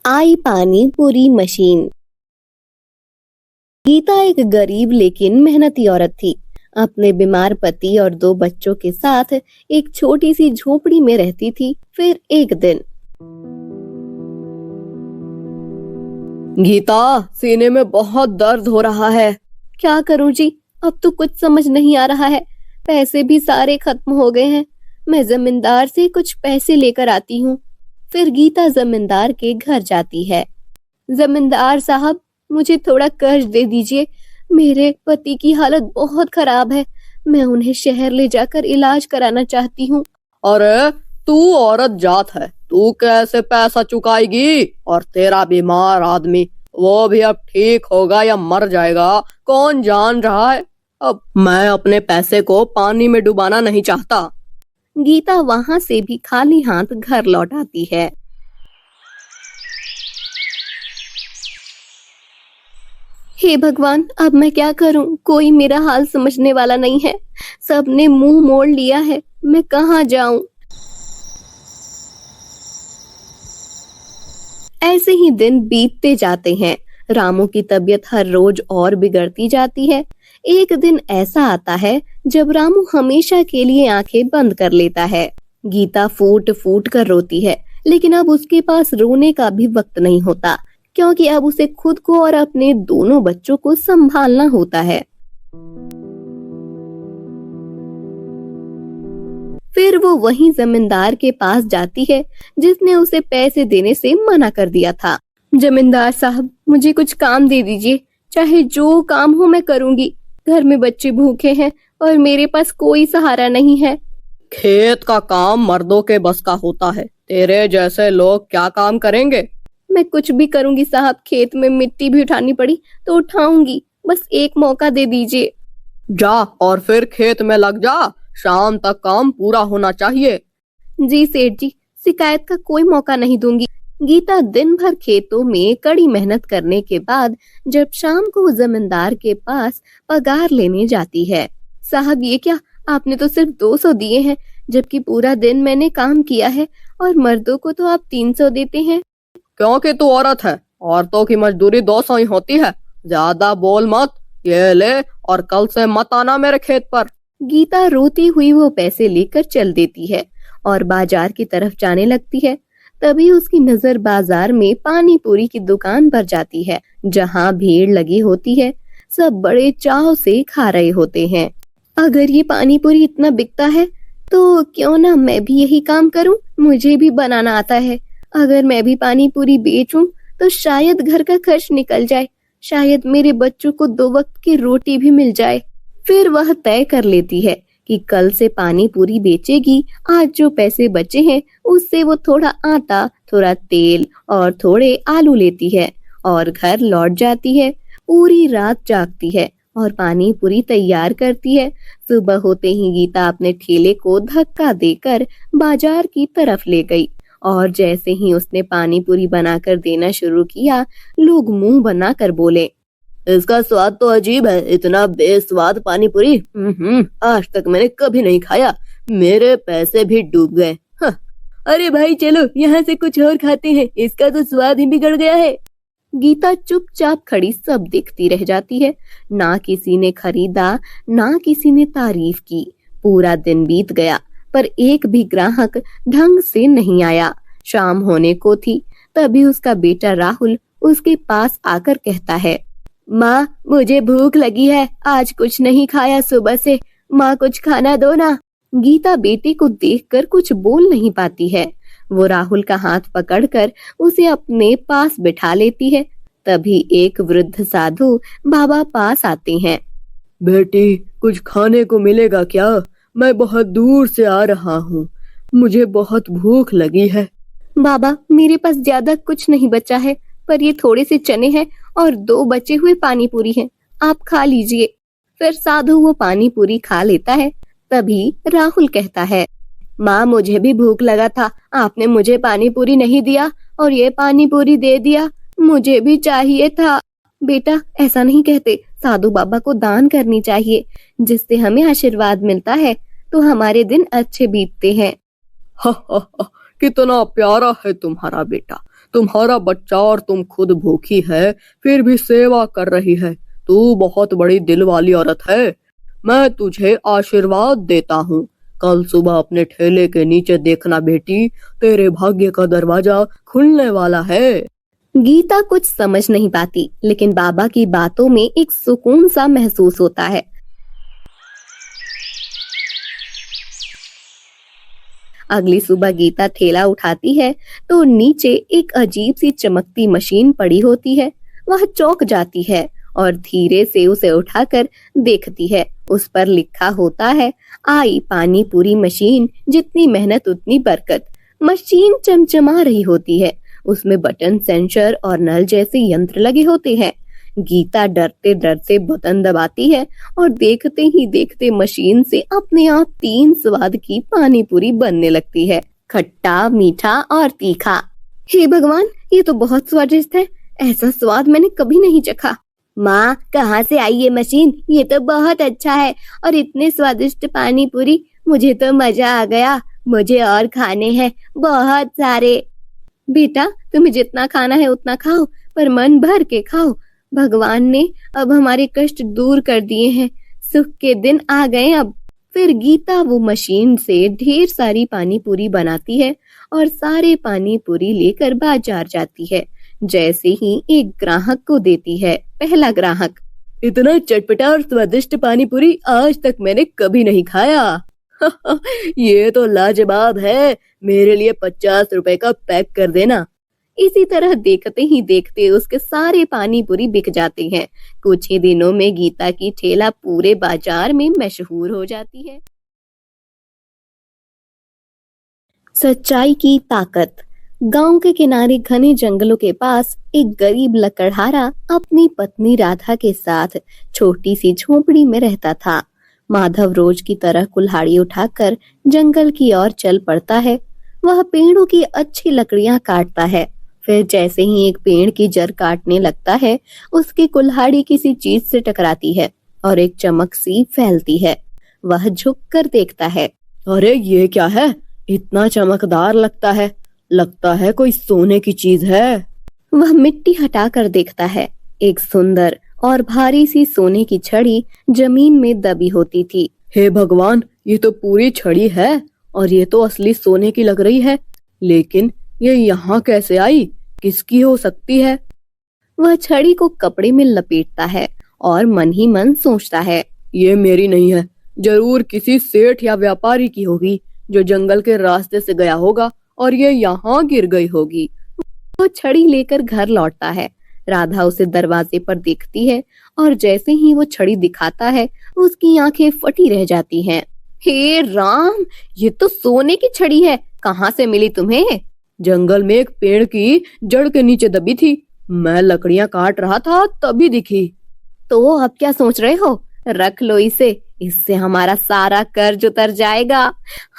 आई पानी पूरी मशीन। गीता एक गरीब लेकिन मेहनती औरत थी। अपने बीमार पति और 2 बच्चों के साथ एक छोटी सी झोपड़ी में रहती थी। फिर एक दिन, गीता, सीने में बहुत दर्द हो रहा है। क्या करूं जी, अब तो कुछ समझ नहीं आ रहा है। पैसे भी सारे खत्म हो गए हैं। मैं जमींदार से कुछ पैसे लेकर आती हूँ। फिर गीता जमींदार के घर जाती है। जमींदार साहब, मुझे थोड़ा कर्ज दे दीजिए। मेरे पति की हालत बहुत खराब है। मैं उन्हें शहर ले जाकर इलाज कराना चाहती हूँ। अरे, तू औरत जात है, तू कैसे पैसा चुकाएगी? और तेरा बीमार आदमी, वो भी अब ठीक होगा या मर जाएगा, कौन जान रहा है। अब मैं अपने पैसे को पानी में डुबाना नहीं चाहता। गीता वहां से भी खाली हाथ घर लौट आती है। हे भगवान, अब मैं क्या करूं? कोई मेरा हाल समझने वाला नहीं है। सबने मुंह मोड़ लिया है। मैं कहाँ जाऊं? ऐसे ही दिन बीतते जाते हैं। रामू की तबीयत हर रोज और बिगड़ती जाती है। एक दिन ऐसा आता है जब रामू हमेशा के लिए आंखें बंद कर लेता है। गीता फूट फूट कर रोती है, लेकिन अब उसके पास रोने का भी वक्त नहीं होता, क्योंकि अब उसे खुद को और अपने दोनों बच्चों को संभालना होता है। फिर वो वहीं जमींदार के पास जाती है जिसने उसे पैसे देने से मना कर दिया था। जमींदार साहब, मुझे कुछ काम दे दीजिए। चाहे जो काम हो मैं करूंगी। घर में बच्चे भूखे हैं और मेरे पास कोई सहारा नहीं है। खेत का काम मर्दों के बस का होता है। तेरे जैसे लोग क्या काम करेंगे? मैं कुछ भी करूंगी साहब। खेत में मिट्टी भी उठानी पड़ी तो उठाऊंगी। बस एक मौका दे दीजिए। जा और फिर खेत में लग जा। शाम तक काम पूरा होना चाहिए। जी सेठ जी, शिकायत का कोई मौका नहीं दूंगी। गीता दिन भर खेतों में कड़ी मेहनत करने के बाद जब शाम को जमींदार के पास पगार लेने जाती है। साहब, ये क्या, आपने तो सिर्फ 200 दिए हैं, जबकि पूरा दिन मैंने काम किया है और मर्दों को तो आप 300 देते हैं। क्योंकि तू औरत है, औरतों की मजदूरी 200 ही होती है। ज्यादा बोल मत। ये ले और कल से मत आना मेरे खेत पर। गीता रोती हुई वो पैसे लेकर चल देती है और बाजार की तरफ जाने लगती है। तभी उसकी नजर बाजार में पानी पूरी की दुकान पर जाती है, जहाँ भीड़ लगी होती है। सब बड़े चाव से खा रहे होते हैं। अगर ये पानी पूरी इतना बिकता है तो क्यों ना मैं भी यही काम करूं। मुझे भी बनाना आता है। अगर मैं भी पानी पूरी बेचूं तो शायद घर का खर्च निकल जाए। शायद मेरे बच्चों को 2 वक्त की रोटी भी मिल जाए। फिर वह तय कर लेती है कि कल से पानी पूरी बेचेगी। आज जो पैसे बचे हैं उससे वो थोड़ा आटा, थोड़ा तेल और थोड़े आलू लेती है और घर लौट जाती है। पूरी रात जागती है और पानी पूरी तैयार करती है। सुबह होते ही गीता अपने ठेले को धक्का देकर बाजार की तरफ ले गई और जैसे ही उसने पानी पूरी बनाकर देना शुरू किया, लोग मुंह बनाकर बोले, इसका स्वाद तो अजीब है। इतना बेस्वाद पानी पूरी आज तक मैंने कभी नहीं खाया। मेरे पैसे भी डूब गए। अरे भाई, चलो यहाँ से कुछ और खाते हैं। इसका तो स्वाद ही बिगड़ गया है। गीता चुपचाप खड़ी सब देखती रह जाती है। ना किसी ने खरीदा, ना किसी ने तारीफ की। पूरा दिन बीत गया पर एक भी ग्राहक ढंग से नहीं आया। शाम होने को थी, तभी उसका बेटा राहुल उसके पास आकर कहता है, माँ, मुझे भूख लगी है। आज कुछ नहीं खाया सुबह से। माँ, कुछ खाना दो ना। गीता बेटे को देखकर कुछ बोल नहीं पाती है। वो राहुल का हाथ पकड़कर उसे अपने पास बिठा लेती है। तभी एक वृद्ध साधु बाबा पास आते हैं। बेटी, कुछ खाने को मिलेगा क्या? मैं बहुत दूर से आ रहा हूँ। मुझे बहुत भूख लगी है। बाबा, मेरे पास ज्यादा कुछ नहीं बचा है, पर ये थोड़े से चने हैं और 2 बचे हुए पानी पूरी हैं। आप खा लीजिए। फिर साधु वो पानी पूरी खा लेता है। तभी राहुल कहता है, माँ, मुझे भी भूख लगा था। आपने मुझे पानी पूरी नहीं दिया और ये पानी पूरी दे दिया। मुझे भी चाहिए था। बेटा, ऐसा नहीं कहते। साधु बाबा को दान करनी चाहिए, जिससे हमें आशीर्वाद मिलता है तो हमारे दिन अच्छे बीतते हैं। कितना प्यारा है तुम्हारा बेटा। तुम्हारा बच्चा और तुम खुद भूखी है, फिर भी सेवा कर रही है। तू बहुत बड़ी दिल वाली औरत है। मैं तुझे आशीर्वाद देता हूँ। कल सुबह अपने ठेले के नीचे देखना बेटी, तेरे भाग्य का दरवाजा खुलने वाला है। गीता कुछ समझ नहीं पाती, लेकिन बाबा की बातों में एक सुकून सा महसूस होता है। अगली सुबह गीता ठेला उठाती है तो नीचे एक अजीब सी चमकती मशीन पड़ी होती है। वह चौंक जाती है और धीरे से उसे उठाकर देखती है। उस पर लिखा होता है, आई पानी पूरी मशीन, जितनी मेहनत उतनी बरकत। मशीन चमचमा रही होती है। उसमें बटन, सेंसर और नल जैसे यंत्र लगे होते हैं। गीता डरते डरते बटन दबाती है और देखते ही देखते मशीन से अपने आप 3 स्वाद की पानी पूरी बनने लगती है, खट्टा, मीठा और तीखा। हे भगवान, ये तो बहुत स्वादिष्ट है। ऐसा स्वाद मैंने कभी नहीं चखा। माँ, कहाँ से आई ये मशीन? ये तो बहुत अच्छा है और इतने स्वादिष्ट पानी पूरी। मुझे तो मजा आ गया। मुझे और खाने हैं, बहुत सारे। बेटा, तुम्हें जितना खाना है उतना खाओ, पर मन भर के खाओ। भगवान ने अब हमारे कष्ट दूर कर दिए हैं। सुख के दिन आ गए अब। फिर गीता वो मशीन से ढेर सारी पानी पूरी बनाती है और सारे पानी पूरी लेकर बाजार जाती है। जैसे ही एक ग्राहक को देती है, पहला ग्राहक, इतना चटपटा और स्वादिष्ट पानी पूरी आज तक मैंने कभी नहीं खाया। ये तो लाजवाब है। मेरे लिए 50 रुपए का पैक कर देना। इसी तरह देखते ही देखते उसके सारे पानी पूरी बिक जाते हैं। कुछ ही दिनों में गीता की ठेला पूरे बाजार में मशहूर हो जाती है। सच्चाई की ताकत। गांव के किनारे घने जंगलों के पास एक गरीब लकड़हारा अपनी पत्नी राधा के साथ छोटी सी झोपड़ी में रहता था। माधव रोज की तरह कुल्हाड़ी उठाकर जंगल की ओर चल पड़ता है। वह पेड़ों की अच्छी लकड़ियां काटता है। फिर जैसे ही एक पेड़ की जड़ काटने लगता है, उसकी कुल्हाड़ी किसी चीज से टकराती है और एक चमक सी फैलती है। वह झुककर देखता है। अरे, ये क्या है? इतना चमकदार लगता है कोई सोने की चीज है। वह मिट्टी हटाकर देखता है। एक सुंदर और भारी सी सोने की छड़ी जमीन में दबी होती थी। हे भगवान, ये तो पूरी छड़ी है और ये तो असली सोने की लग रही है। लेकिन ये यहाँ कैसे आई? किसकी हो सकती है? वह छड़ी को कपड़े में लपेटता है और मन ही मन सोचता है, ये मेरी नहीं है। जरूर किसी सेठ या व्यापारी की होगी जो जंगल के रास्ते से गया होगा और ये यहाँ गिर गई होगी। वो छड़ी लेकर घर लौटता है। राधा उसे दरवाजे पर देखती है और जैसे ही वो छड़ी दिखाता है, उसकी आंखें फटी रह जाती हैं। हे राम, ये तो सोने की छड़ी है। कहाँ से मिली तुम्हें? जंगल में एक पेड़ की जड़ के नीचे दबी थी। मैं लकड़ियां काट रहा था, तभी दिखी। तो अब क्या सोच रहे हो? रख लो इसे। इससे हमारा सारा कर्ज उतर जाएगा।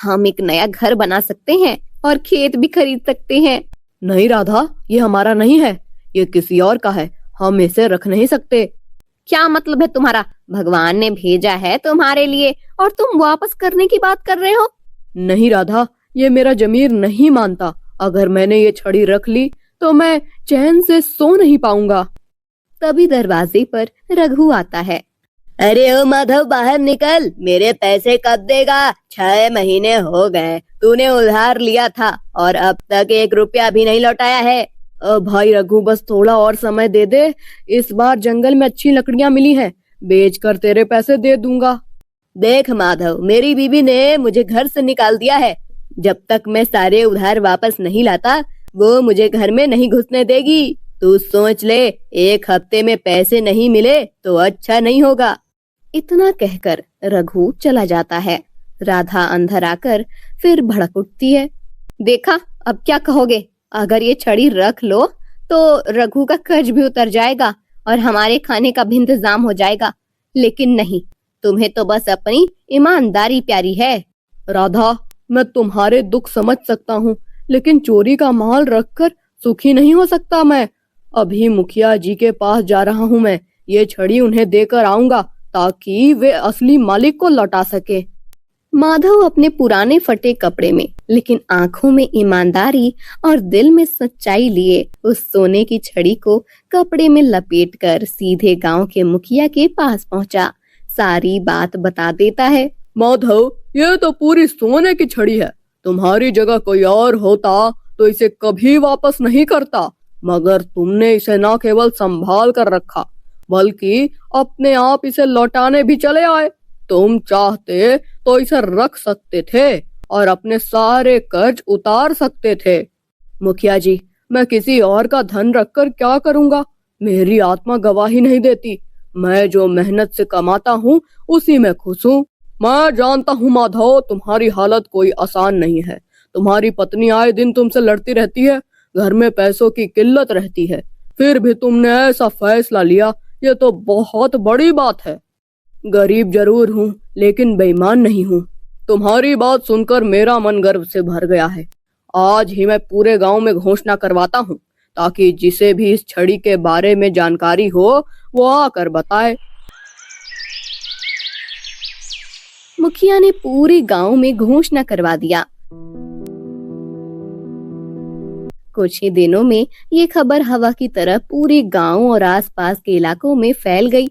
हम एक नया घर बना सकते हैं और खेत भी खरीद सकते हैं। नहीं राधा, ये हमारा नहीं है। ये किसी और का है। हम इसे रख नहीं सकते। क्या मतलब है तुम्हारा? भगवान ने भेजा है तुम्हारे लिए और तुम वापस करने की बात कर रहे हो? नहीं राधा, ये मेरा जमीर नहीं मानता। अगर मैंने ये छड़ी रख ली तो मैं चैन से सो नहीं पाऊंगा। तभी दरवाजे पर रघु आता है। अरे ओ माधव, बाहर निकल। मेरे पैसे कब देगा? 6 महीने हो गए। तूने उधार लिया था और अब तक 1 रुपया भी नहीं लौटाया है। भाई रघु, बस थोड़ा और समय दे दे। इस बार जंगल में अच्छी लकड़ियां मिली हैं, बेचकर तेरे पैसे दे दूंगा। देख माधव, मेरी बीवी ने मुझे घर से निकाल दिया है। जब तक मैं सारे उधार वापस नहीं लाता, वो मुझे घर में नहीं घुसने देगी। तू सोच ले, 1 हफ्ते में पैसे नहीं मिले तो अच्छा नहीं होगा। इतना कहकर रघु चला जाता है। राधा अंदर आकर फिर भड़क उठती है। देखा, अब क्या कहोगे? अगर ये छड़ी रख लो तो रघु का कर्ज भी उतर जाएगा और हमारे खाने का भी इंतजाम हो जाएगा। लेकिन नहीं, तुम्हें तो बस अपनी ईमानदारी प्यारी है। राधा, मैं तुम्हारे दुख समझ सकता हूँ, लेकिन चोरी का माल रखकर सुखी नहीं हो सकता मैं। अभी मुखिया जी के पास जा रहा हूँ मैं। ये छड़ी उन्हें देकर आऊंगा ताकि वे असली मालिक को लौटा सके। माधव अपने पुराने फटे कपड़े में लेकिन आंखों में ईमानदारी और दिल में सच्चाई लिए उस सोने की छड़ी को कपड़े में लपेटकर सीधे गांव के मुखिया के पास पहुंचा। सारी बात बता देता है। माधव, ये तो पूरी सोने की छड़ी है। तुम्हारी जगह कोई और होता तो इसे कभी वापस नहीं करता, मगर तुमने इसे न केवल संभाल कर रखा बल्कि अपने आप इसे लौटाने भी चले आए। तुम चाहते तो इसे रख सकते थे और अपने सारे कर्ज उतार सकते थे। मुखिया जी, मैं किसी और का धन रखकर क्या करूंगा? मेरी आत्मा गवाही नहीं देती। मैं जो मेहनत से कमाता हूँ उसी में खुश हूँ। मैं जानता हूँ माधव, तुम्हारी हालत कोई आसान नहीं है। तुम्हारी पत्नी आए दिन तुमसे लड़ती रहती है, घर में पैसों की किल्लत रहती है, फिर भी तुमने ऐसा फैसला लिया, ये तो बहुत बड़ी बात है। गरीब जरूर हूँ लेकिन बेईमान नहीं हूँ। तुम्हारी बात सुनकर मेरा मन गर्व से भर गया है। आज ही मैं पूरे गांव में घोषणा करवाता हूँ ताकि जिसे भी इस छड़ी के बारे में जानकारी हो वो आकर बताए। मुखिया ने पूरे गांव में घोषणा करवा दिया। कुछ ही दिनों में ये खबर हवा की तरह पूरे गांव और आसपास के इलाकों में फैल गई।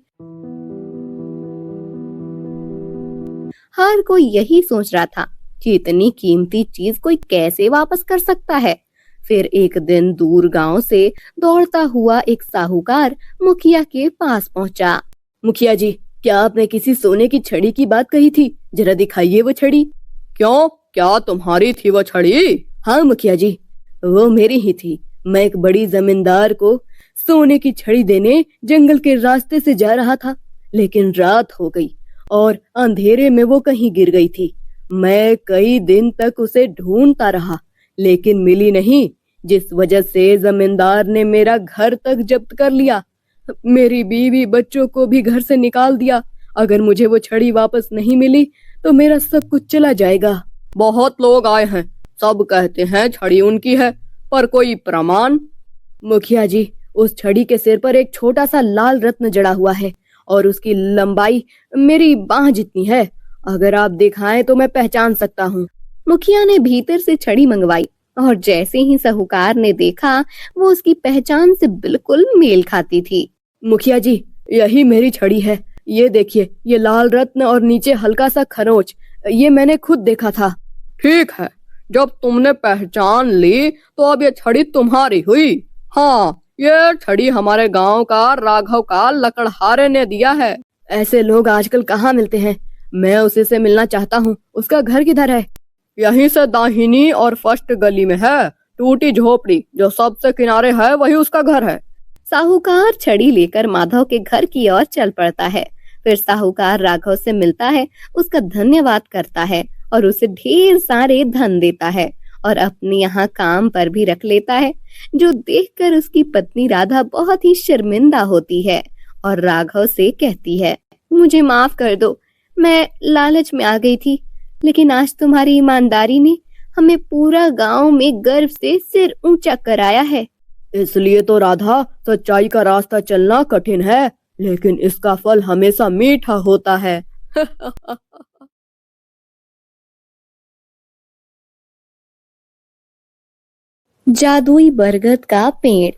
हर कोई यही सोच रहा था कि इतनी कीमती चीज कोई कैसे वापस कर सकता है। फिर एक दिन दूर गांव से दौड़ता हुआ एक साहूकार मुखिया के पास पहुंचा। मुखिया जी, क्या आपने किसी सोने की छड़ी की बात कही थी? जरा दिखाइए वो छड़ी। क्यों, क्या तुम्हारी थी वो छड़ी? हाँ मुखिया जी, वो मेरी ही थी। मैं एक बड़ी जमींदार को सोने की छड़ी देने जंगल के रास्ते से जा रहा था, लेकिन रात हो गई और अंधेरे में वो कहीं गिर गई थी। मैं कई दिन तक उसे ढूंढता रहा लेकिन मिली नहीं, जिस वजह से जमींदार ने मेरा घर तक जब्त कर लिया। मेरी बीवी बच्चों को भी घर से निकाल दिया। अगर मुझे वो छड़ी वापस नहीं मिली तो मेरा सब कुछ चला जाएगा। बहुत लोग आए हैं, सब कहते हैं छड़ी उनकी है, पर कोई प्रमाण? मुखिया जी, उस छड़ी के सिर पर एक छोटा सा लाल रत्न जड़ा हुआ है और उसकी लंबाई मेरी बांह जितनी है। अगर आप दिखाएं तो मैं पहचान सकता हूँ। मुखिया ने भीतर से छड़ी मंगवाई और जैसे ही साहूकार ने देखा वो उसकी पहचान से बिल्कुल मेल खाती थी। मुखिया जी, यही मेरी छड़ी है। ये देखिए, ये लाल रत्न और नीचे हल्का सा खरोंच, ये मैंने खुद देखा था। ठीक है, जब तुमने पहचान ली तो अब ये छड़ी तुम्हारी हुई। हाँ, ये छड़ी हमारे गांव का राघव का लकड़हारे ने दिया है। ऐसे लोग आजकल कहाँ मिलते हैं? मैं उसी से मिलना चाहता हूँ। उसका घर किधर है? यहीं से दाहिनी और फर्स्ट गली में है। टूटी झोपड़ी जो सबसे किनारे है वही उसका घर है। साहूकार छड़ी लेकर माधव के घर की ओर चल पड़ता है। फिर साहूकार राघव से मिलता है, उसका धन्यवाद करता है और उसे ढेर सारे धन देता है और अपने यहाँ काम पर भी रख लेता है, जो देखकर उसकी पत्नी राधा बहुत ही शर्मिंदा होती है और राघव से कहती है, मुझे माफ कर दो, मैं लालच में आ गई थी, लेकिन आज तुम्हारी ईमानदारी ने हमें पूरा गांव में गर्व से सिर ऊंचा कराया है। इसलिए तो राधा, सच्चाई का रास्ता चलना कठिन है, लेकिन इसका फल हमेशा मीठा होता है। जादुई बरगद का पेड़।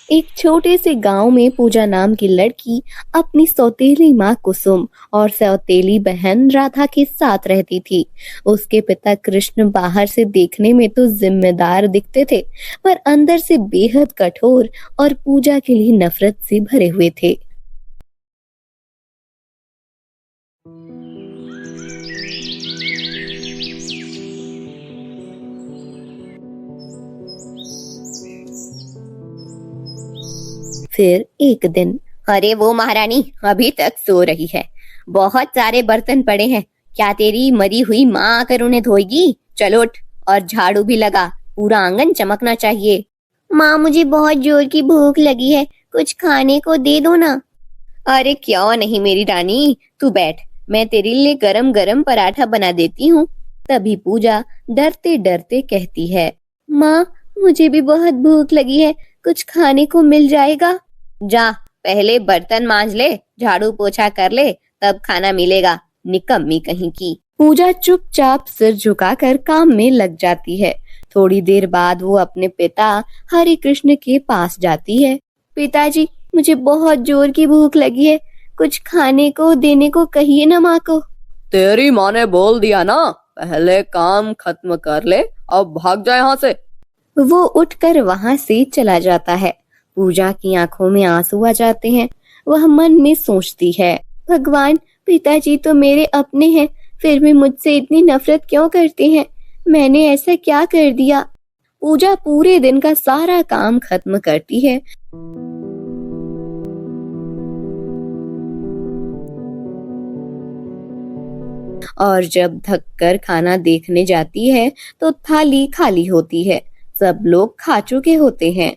एक छोटे से गांव में पूजा नाम की लड़की अपनी सौतेली माँ कुसुम और सौतेली बहन राधा के साथ रहती थी। उसके पिता कृष्ण बाहर से देखने में तो जिम्मेदार दिखते थे, पर अंदर से बेहद कठोर और पूजा के लिए नफरत से भरे हुए थे। फिर एक दिन, अरे वो महारानी अभी तक सो रही है, बहुत सारे बर्तन पड़े हैं, क्या तेरी मरी हुई माँ आकर उन्हें धोएगी? चलो उठ और झाड़ू भी लगा, पूरा आंगन चमकना चाहिए। माँ, मुझे बहुत जोर की भूख लगी है, कुछ खाने को दे दो ना। अरे क्यों नहीं मेरी रानी, तू बैठ, मैं तेरे लिए गरम गरम पराठा बना देती हूँ। तभी पूजा डरते डरते कहती है, माँ मुझे भी बहुत भूख लगी है, कुछ खाने को मिल जाएगा? जा पहले बर्तन मांज ले, झाड़ू पोछा कर ले, तब खाना मिलेगा, निकम्मी कहीं की। पूजा चुपचाप सिर झुकाकर काम में लग जाती है। थोड़ी देर बाद वो अपने पिता हरि कृष्ण के पास जाती है। पिताजी, मुझे बहुत जोर की भूख लगी है, कुछ खाने को देने को कहिए ना माँ को। तेरी माँ ने बोल दिया ना, पहले काम खत्म कर ले, अब भाग जा यहाँ से। वो उठकर वहां से चला जाता है। पूजा की आंखों में आंसू आ जाते हैं। वह मन में सोचती है, भगवान, पिताजी तो मेरे अपने हैं, फिर भी मुझसे इतनी नफरत क्यों करते हैं? मैंने ऐसा क्या कर दिया? पूजा पूरे दिन का सारा काम खत्म करती है। और जब थक कर खाना देखने जाती है तो थाली खाली होती है। सब लोग खा चुके होते हैं।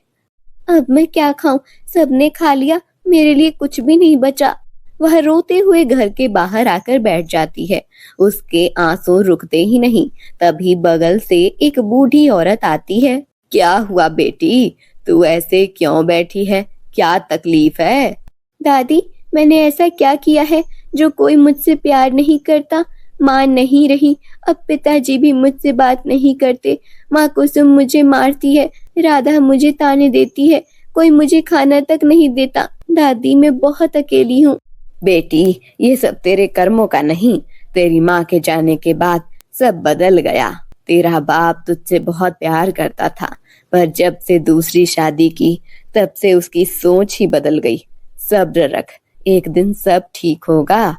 अब मैं क्या खाऊं? सबने खा लिया, मेरे लिए कुछ भी नहीं बचा। वह रोते हुए घर के बाहर आकर बैठ जाती है। उसके आंसू रुकते ही नहीं। तभी बगल से एक बूढ़ी औरत आती है। क्या हुआ बेटी, तू ऐसे क्यों बैठी है? क्या तकलीफ है? दादी, मैंने ऐसा क्या किया है जो कोई मुझसे प्यार नहीं करता? माँ नहीं रही, अब पिताजी भी मुझसे बात नहीं करते। माँ कुसुम मुझे मारती है, राधा मुझे ताने देती है, कोई मुझे खाना तक नहीं देता। दादी, मैं बहुत अकेली हूँ। बेटी, ये सब तेरे कर्मों का नहीं, तेरी माँ के जाने के बाद सब बदल गया। तेरा बाप तुझसे बहुत प्यार करता था, पर जब से दूसरी शादी की तब से उसकी सोच ही बदल गई। सब्र रख, एक दिन सब ठीक होगा।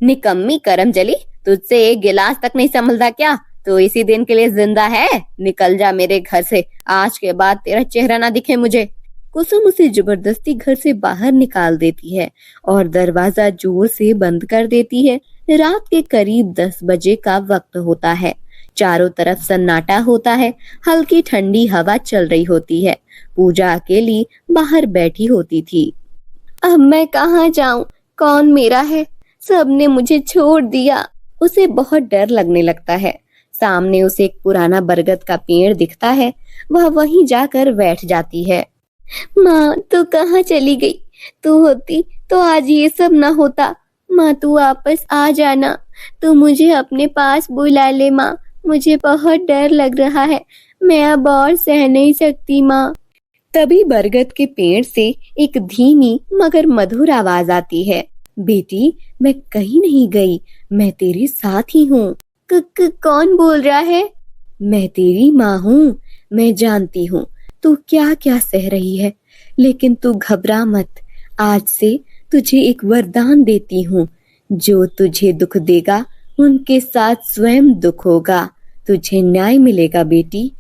निकम्मी करमजली, तुझसे एक गिलास तक नहीं संभलता क्या? तो इसी दिन के लिए जिंदा है? निकल जा मेरे घर से, आज के बाद तेरा चेहरा ना दिखे मुझे। कुसुम उसे जबरदस्ती घर से बाहर निकाल देती है और दरवाजा जोर से बंद कर देती है। रात के करीब 10 बजे का वक्त होता है। चारों तरफ सन्नाटा होता है। हल्की ठंडी हवा चल रही होती है। पूजा अकेली बाहर बैठी होती थी। अब मैं कहाँ जाऊं? कौन मेरा है? सबने मुझे छोड़ दिया। उसे बहुत डर लगने लगता है। सामने उसे एक पुराना बरगद का पेड़ दिखता है। वह वहीं जाकर बैठ जाती है। माँ, तू कहाँ चली गई? तू होती तो आज ये सब ना होता। माँ, तू वापस आ जाना। तू मुझे अपने पास बुला ले माँ, मुझे बहुत डर लग रहा है। मैं अब और सह नहीं सकती माँ। तभी बरगद के पेड़ से एक धीमी मगर मधुर आवाज आती है। बेटी, मैं कहीं नहीं गई, मैं तेरे साथ ही हूँ। कौन बोल रहा है? मैं तेरी माँ हूँ। मैं जानती हूँ तू क्या क्या सह रही है, लेकिन तू घबरा मत। आज से तुझे एक वरदान देती हूँ। जो तुझे दुख देगा उनके साथ स्वयं दुख होगा। तुझे न्याय मिलेगा बेटी।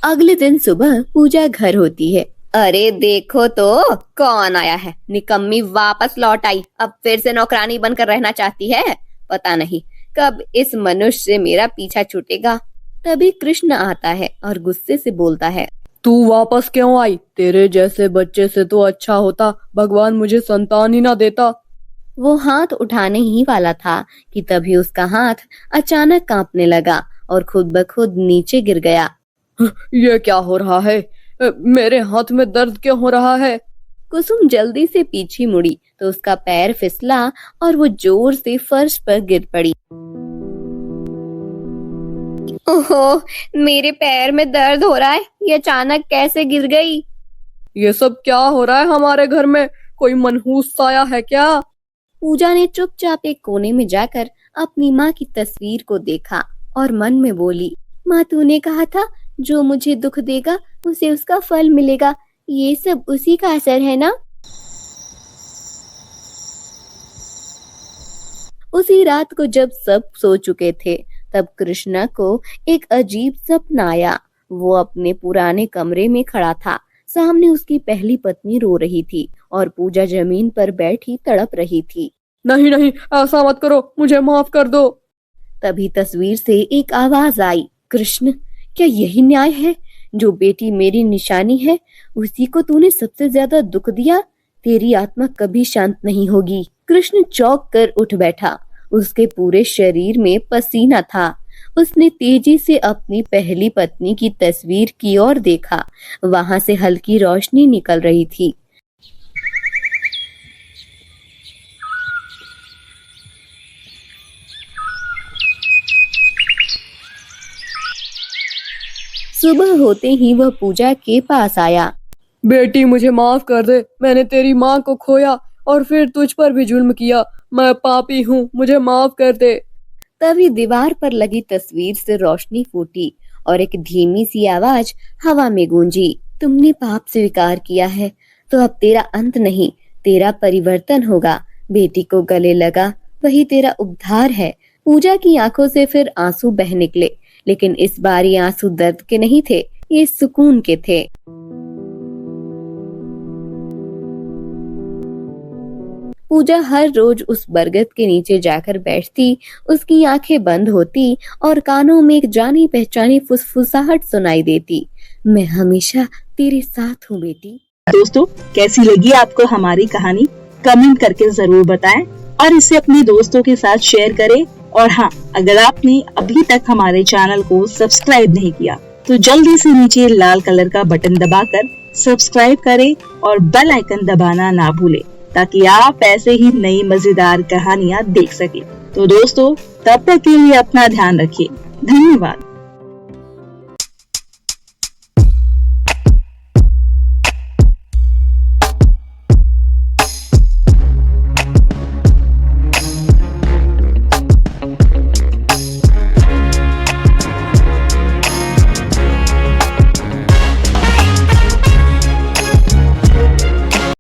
अगले दिन सुबह पूजा घर होती है। अरे देखो तो कौन आया है। निकम्मी वापस लौट आई, अब फिर से नौकरानी बनकर रहना चाहती है। पता नहीं कब इस मनुष्य से मेरा पीछा छूटेगा। तभी कृष्ण आता है और गुस्से से बोलता है, तू वापस क्यों आई? तेरे जैसे बच्चे से तो अच्छा होता भगवान मुझे संतान ही ना देता। वो हाथ उठाने ही वाला था कि तभी उसका हाथ अचानक कांपने लगा और खुद ब खुद नीचे गिर गया। ये क्या हो रहा है? मेरे हाथ में दर्द क्यों हो रहा है? कुसुम जल्दी से पीछे मुड़ी तो उसका पैर फिसला और वो जोर से फर्श पर गिर पड़ी। ओहो, मेरे पैर में दर्द हो रहा है। ये अचानक कैसे गिर गई? ये सब क्या हो रहा है हमारे घर में? कोई मनहूस साया है क्या? पूजा ने चुपचाप एक कोने में जाकर अपनी माँ की तस्वीर को देखा और मन में बोली, माँ, तूने कहा था जो मुझे दुख देगा उसे उसका फल मिलेगा। ये सब उसी का असर है ना? उसी रात को जब सब सो चुके थे तब कृष्णा को एक अजीब सपना आया। वो अपने पुराने कमरे में खड़ा था। सामने उसकी पहली पत्नी रो रही थी और पूजा जमीन पर बैठी तड़प रही थी। नहीं नहीं, ऐसा मत करो, मुझे माफ कर दो। तभी तस्वीर से एक आवाज आई, कृष्ण, क्या यही न्याय है? जो बेटी मेरी निशानी है उसी को तूने सबसे ज्यादा दुख दिया। तेरी आत्मा कभी शांत नहीं होगी। कृष्ण चौंक कर उठ बैठा। उसके पूरे शरीर में पसीना था। उसने तेजी से अपनी पहली पत्नी की तस्वीर की ओर देखा। वहां से हल्की रोशनी निकल रही थी। सुबह होते ही वह पूजा के पास आया। बेटी मुझे माफ कर दे, मैंने तेरी माँ को खोया और फिर तुझ पर भी जुल्म किया। मैं पापी हूँ, मुझे माफ कर दे। तभी दीवार पर लगी तस्वीर से रोशनी फूटी और एक धीमी सी आवाज हवा में गूंजी। तुमने पाप स्वीकार किया है तो अब तेरा अंत नहीं, तेरा परिवर्तन होगा। बेटी को गले लगा, वही तेरा उद्धार है। पूजा की आंखों से फिर आंसू बह निकले, लेकिन इस बार ये आंसू दर्द के नहीं थे, ये सुकून के थे। पूजा हर रोज उस बरगद के नीचे जाकर बैठती, उसकी आंखें बंद होती और कानों में एक जानी पहचानी फुसफुसाहट सुनाई देती। मैं हमेशा तेरे साथ हूँ बेटी। दोस्तों, कैसी लगी आपको हमारी कहानी? कमेंट करके जरूर बताएं और इसे अपने दोस्तों के साथ शेयर करें। और हाँ, अगर आपने अभी तक हमारे चैनल को सब्सक्राइब नहीं किया तो जल्दी से नीचे लाल कलर का बटन दबाकर सब्सक्राइब करें और बेल आइकन दबाना ना भूलें, ताकि आप ऐसे ही नई मजेदार कहानियाँ देख सकें। तो दोस्तों, तब तक के लिए अपना ध्यान रखिए। धन्यवाद।